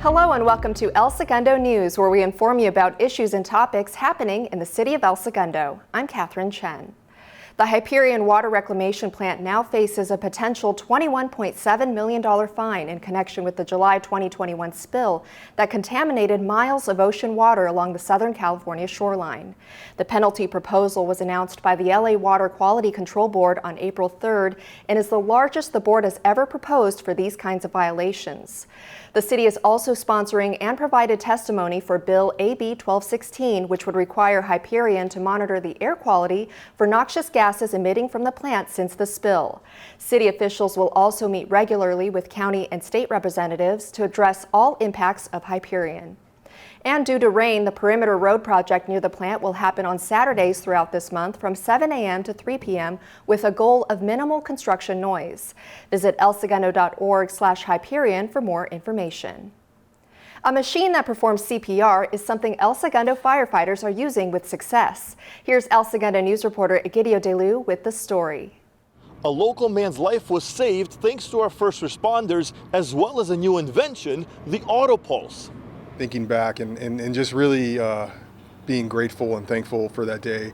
Hello and welcome to El Segundo News, where we inform you about issues and topics happening in the city of El Segundo. I'm Catherine Chen. The Hyperion water reclamation plant now faces a potential $21.7 million fine in connection with the July 2021 spill that contaminated miles of ocean water along the Southern California shoreline. The penalty proposal was announced by the LA Water Quality Control Board on April 3rd and is the largest the board has ever proposed for these kinds of violations. The city is also sponsoring and provided testimony for Bill AB 1216, which would require Hyperion to monitor the air quality for noxious gases emitting from the plant since the spill. City officials will also meet regularly with county and state representatives to address all impacts of Hyperion. And due to rain, the perimeter road project near the plant will happen on Saturdays throughout this month from 7 a.m. to 3 p.m. with a goal of minimal construction noise. Visit elsegundo.org/Hyperion for more information. A machine that performs CPR is something El Segundo firefighters are using with success. Here's El Segundo News reporter Egidio Delu with the story. A local man's life was saved thanks to our first responders, as well as a new invention, the AutoPulse. Thinking back and just really being grateful and thankful for that day,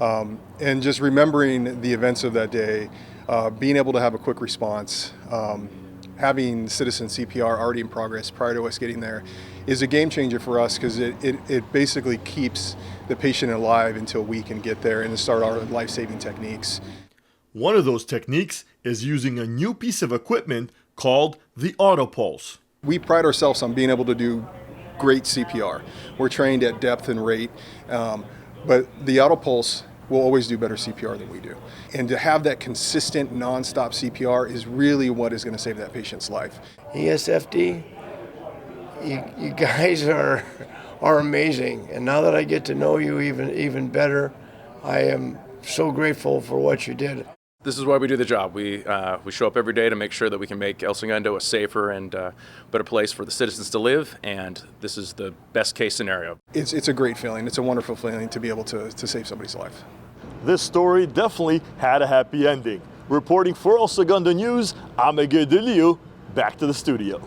and just remembering the events of that day, being able to have a quick response, having citizen CPR already in progress prior to us getting there is a game changer for us, because it basically keeps the patient alive until we can get there and start our life-saving techniques. One of those techniques is using a new piece of equipment called the AutoPulse. We pride ourselves on being able to do great CPR. We're trained at depth and rate, but the AutoPulse will always do better CPR than we do. And to have that consistent, non-stop CPR is really what is going to save that patient's life. ESFD, you guys are amazing. And now that I get to know you even better, I am so grateful for what you did. This is why we do the job. We show up every day to make sure that we can make El Segundo a safer and better place for the citizens to live, and this is the best case scenario. It's a great feeling. It's a wonderful feeling to be able to save somebody's life. This story definitely had a happy ending. Reporting for El Segundo News, I'm Egidio Delu. Back to the studio.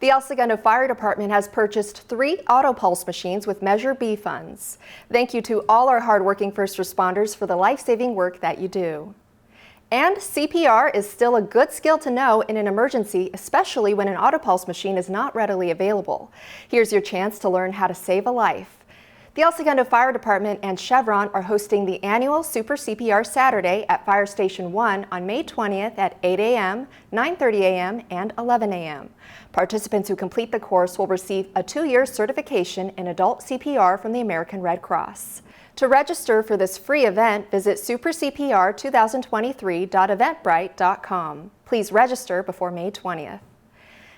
The El Segundo Fire Department has purchased 3 AutoPulse machines with Measure B funds. Thank you to all our hardworking first responders for the life-saving work that you do. And CPR is still a good skill to know in an emergency, especially when an AutoPulse machine is not readily available. Here's your chance to learn how to save a life. The El Segundo Fire Department and Chevron are hosting the annual Super CPR Saturday at Fire Station 1 on May 20th at 8 a.m., 9:30 a.m., and 11 a.m. Participants who complete the course will receive a 2-year certification in adult CPR from the American Red Cross. To register for this free event, visit supercpr2023.eventbrite.com. Please register before May 20th.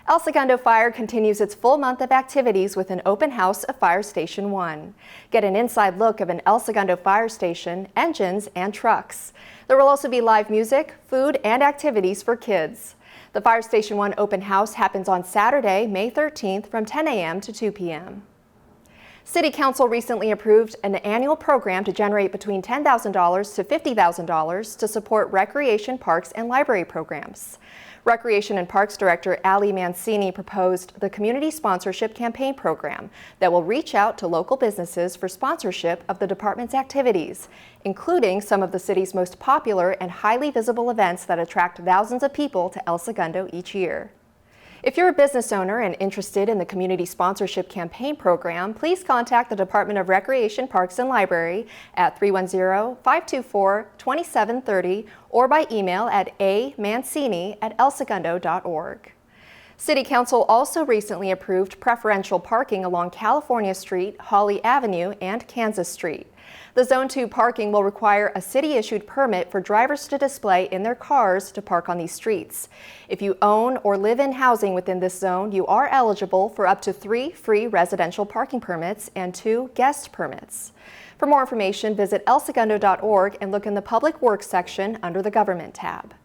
El Segundo Fire continues its full month of activities with an open house of Fire Station 1. Get an inside look of an El Segundo fire station, engines, and trucks. There will also be live music, food, and activities for kids. The Fire Station 1 open house happens on Saturday, May 13th from 10 a.m. to 2 p.m. City Council recently approved an annual program to generate between $10,000 to $50,000 to support recreation, parks, and library programs. Recreation and Parks Director Ali Mancini proposed the Community Sponsorship Campaign Program that will reach out to local businesses for sponsorship of the department's activities, including some of the city's most popular and highly visible events that attract thousands of people to El Segundo each year. If you're a business owner and interested in the Community Sponsorship Campaign Program, please contact the Department of Recreation, Parks, and Library at 310-524-2730 or by email at amancini@elsegundo.org. City Council also recently approved preferential parking along California Street, Holly Avenue, and Kansas Street. The Zone 2 parking will require a city-issued permit for drivers to display in their cars to park on these streets. If you own or live in housing within this zone, you are eligible for up to 3 free residential parking permits and 2 guest permits. For more information, visit elsegundo.org and look in the Public Works section under the Government tab.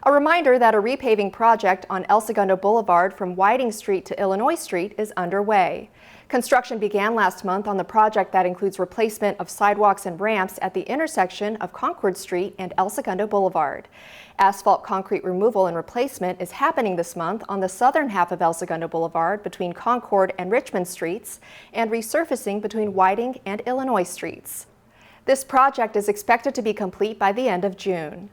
A reminder that a repaving project on El Segundo Boulevard from Whiting Street to Illinois Street is underway. Construction began last month on the project that includes replacement of sidewalks and ramps at the intersection of Concord Street and El Segundo Boulevard. Asphalt concrete removal and replacement is happening this month on the southern half of El Segundo Boulevard between Concord and Richmond Streets and resurfacing between Whiting and Illinois Streets. This project is expected to be complete by the end of June.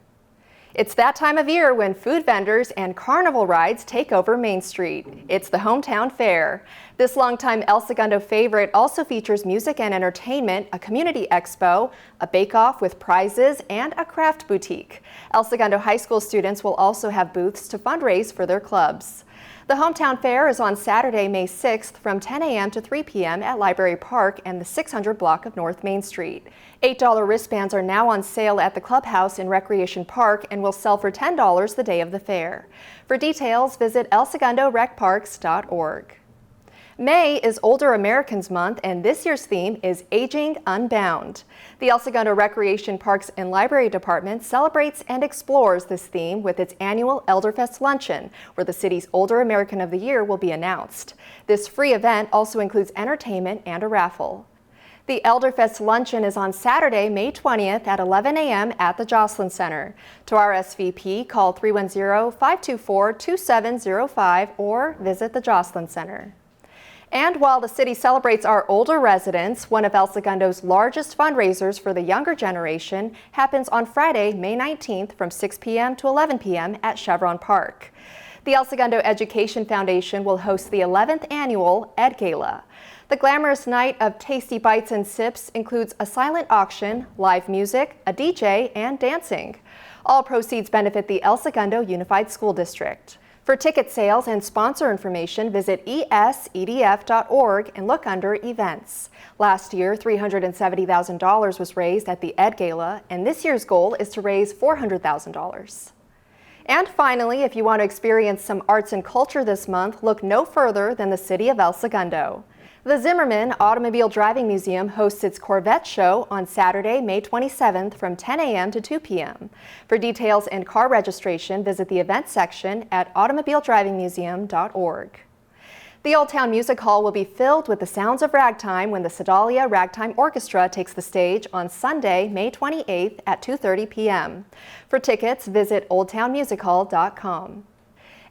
It's that time of year when food vendors and carnival rides take over Main Street. It's the Hometown Fair. This longtime El Segundo favorite also features music and entertainment, a community expo, a bake-off with prizes, and a craft boutique. El Segundo High School students will also have booths to fundraise for their clubs. The Hometown Fair is on Saturday, May 6th from 10 a.m. to 3 p.m. at Library Park and the 600 block of North Main Street. $8 wristbands are now on sale at the Clubhouse in Recreation Park and will sell for $10 the day of the fair. For details, visit elsegundorec.parks.org. May is Older Americans Month, and this year's theme is Aging Unbound. The El Segundo Recreation Parks and Library Department celebrates and explores this theme with its annual Elderfest luncheon, where the city's Older American of the Year will be announced. This free event also includes entertainment and a raffle. The Elderfest luncheon is on Saturday, May 20th at 11 a.m. at the Joslin Center. To RSVP, call 310-524-2705 or visit the Joslin Center. And while the city celebrates our older residents, one of El Segundo's largest fundraisers for the younger generation happens on Friday, May 19th from 6 p.m. to 11 p.m. at Chevron Park. The El Segundo Education Foundation will host the 11th annual Ed Gala. The glamorous night of tasty bites and sips includes a silent auction, live music, a DJ, and dancing. All proceeds benefit the El Segundo Unified School District. For ticket sales and sponsor information, visit esedf.org and look under Events. Last year, $370,000 was raised at the Ed Gala, and this year's goal is to raise $400,000. And finally, if you want to experience some arts and culture this month, look no further than the city of El Segundo. The Zimmerman Automobile Driving Museum hosts its Corvette show on Saturday, May 27th from 10 a.m. to 2 p.m. For details and car registration, visit the events section at automobiledrivingmuseum.org. The Old Town Music Hall will be filled with the sounds of ragtime when the Sedalia Ragtime Orchestra takes the stage on Sunday, May 28th at 2:30 p.m. For tickets, visit oldtownmusichall.com.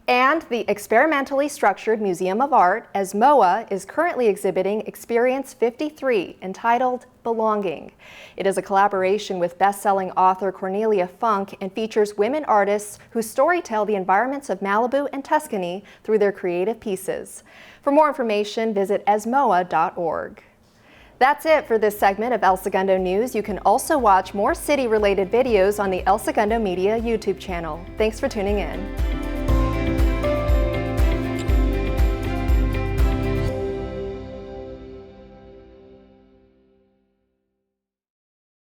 And the experimentally structured Museum of Art, ESMOA, is currently exhibiting Experience 53, entitled Belonging. It is a collaboration with best-selling author Cornelia Funk and features women artists who storytell the environments of Malibu and Tuscany through their creative pieces. For more information, visit esmoa.org. That's it for this segment of El Segundo News. You can also watch more city-related videos on the El Segundo Media YouTube channel. Thanks for tuning in.